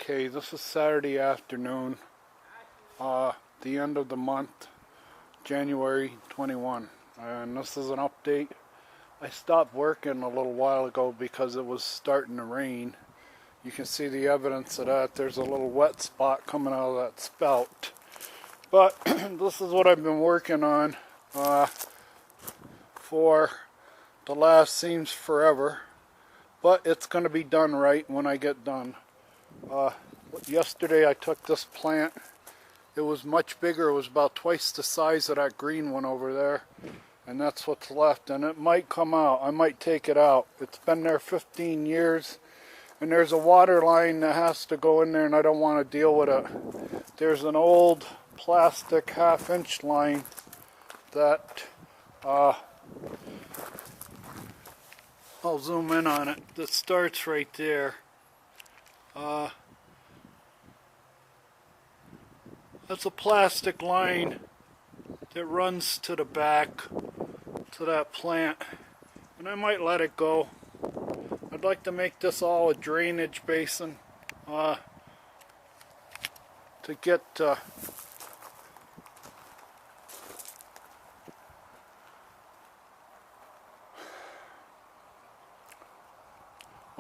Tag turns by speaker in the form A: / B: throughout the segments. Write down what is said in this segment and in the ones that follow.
A: Okay, this is Saturday afternoon, the end of the month, January 21, and this is an update. I stopped working a little while ago because it was starting to rain. You can see the evidence of that. There's a little wet spot coming out of that spout. But this is what I've been working on for the last seems forever. But it's going to be done right when I get done. Yesterday I took this plant. It was much bigger. It was about twice the size of that green one over there. And that's what's left. And it might come out. I might take it out. It's been there 15 years. And there's a water line that has to go in there, and I don't want to deal with it. There's an old plastic half-inch line that I'll zoom in on it. That starts right there. That's a plastic line that runs to the back to that plant, and I might let it go. I'd like to make this all a drainage basin to get well,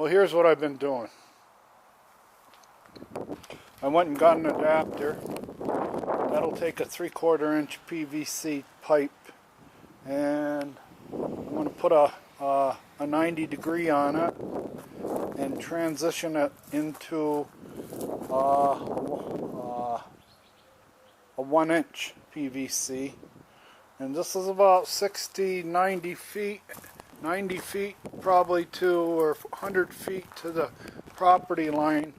A: here's what I've been doing. I went and got an adapter. That'll take a 3/4 inch PVC pipe, and I'm going to put a 90-degree on it and transition it into a 1-inch PVC. And this is about 90 feet probably to, or 100 feet to the property line.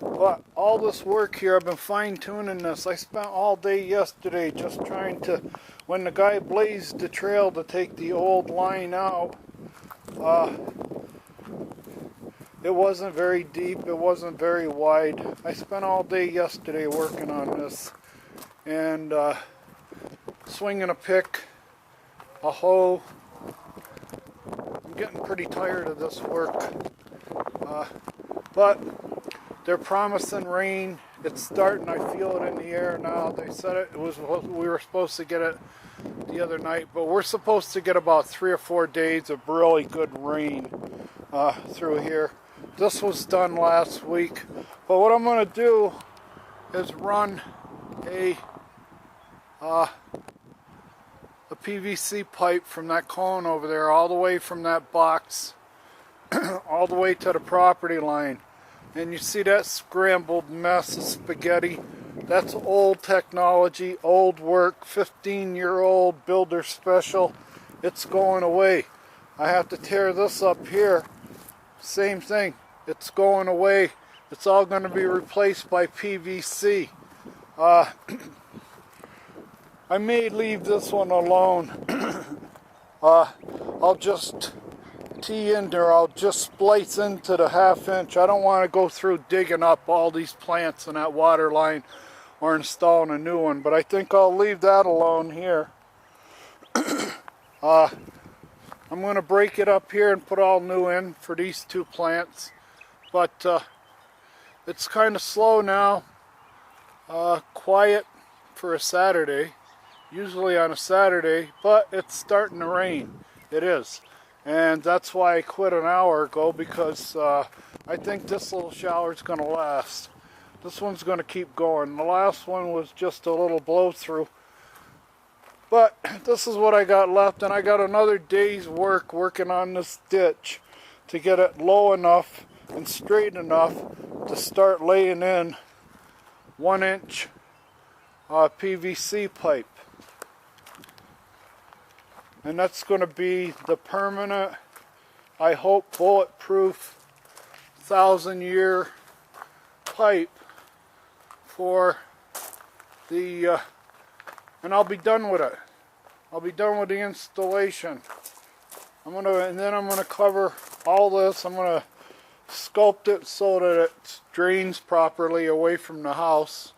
A: But all this work here, I've been fine-tuning this. I spent all day yesterday just trying to, when the guy blazed the trail to take the old line out, it wasn't very deep, it wasn't very wide. I spent all day yesterday working on this, and swinging a pick, a hoe. I'm getting pretty tired of this work, but they're promising rain. It's starting. I feel it in the air now. They said it was. We were supposed to get it the other night, but we're supposed to get about 3 or 4 days of really good rain through here. This was done last week, but what I'm going to do is run a PVC pipe from that cone over there, all the way from that box, all the way to the property line. And you see that scrambled mess of spaghetti? That's old technology, old work, 15-year-old builder special. It's going away. I have to tear this up here. Same thing. It's going away. It's all going to be replaced by PVC. I may leave this one alone. I'll just tee in there. I'll just splice into the 1/2 inch. I don't want to go through digging up all these plants in that water line or installing a new one, but I think I'll leave that alone here. I'm going to break it up here and put all new in for these 2 plants, but it's kind of slow now, quiet for a Saturday, usually on a Saturday, but it's starting to rain. It is. And that's why I quit an hour ago, because I think this little shower is going to last. This one's going to keep going. The last one was just a little blow through. But this is what I got left, and I got another day's working on this ditch to get it low enough and straight enough to start laying in 1-inch PVC pipe. And that's going to be the permanent, I hope, bulletproof 1,000-year pipe for the, and I'll be done with it. I'll be done with the installation. And then I'm gonna cover all this. I'm gonna sculpt it so that it drains properly away from the house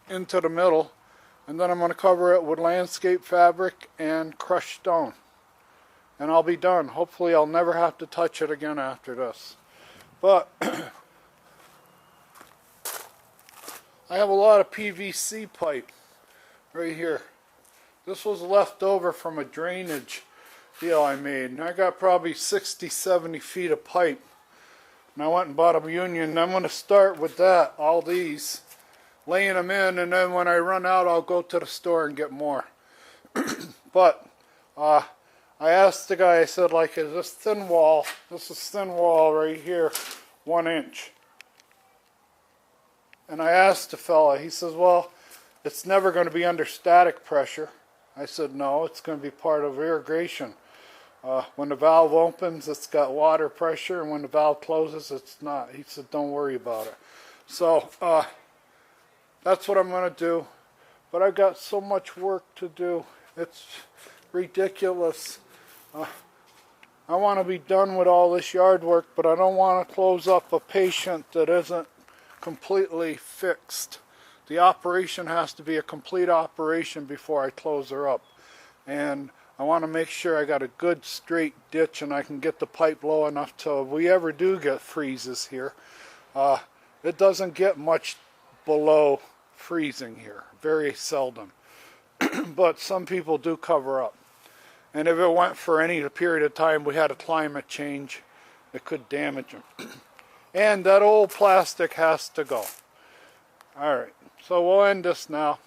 A: into the middle. And then I'm going to cover it with landscape fabric and crushed stone. And I'll be done. Hopefully I'll never have to touch it again after this. But I have a lot of PVC pipe right here. This was left over from a drainage deal I made. And I got probably 60, 70 feet of pipe. And I went and bought a union. And I'm going to start with that, all these, laying them in. And then when I run out, I'll go to the store and get more. But I asked the guy, I said, like, is this thin wall? This is thin wall right here, 1 inch. And I asked the fella, he says, well, it's never going to be under static pressure. I said, no, it's going to be part of irrigation. When the valve opens, it's got water pressure, and when the valve closes, it's not. He said, don't worry about it. So that's what I'm going to do. But I've got so much work to do. It's ridiculous. I want to be done with all this yard work, but I don't want to close up a patient that isn't completely fixed. The operation has to be a complete operation before I close her up. And I want to make sure I got a good straight ditch and I can get the pipe low enough till if we ever do get freezes here. It doesn't get much below freezing here, very seldom. But some people do cover up. And if it went for any period of time we had a climate change, it could damage them. And that old plastic has to go. Alright, so we'll end this now.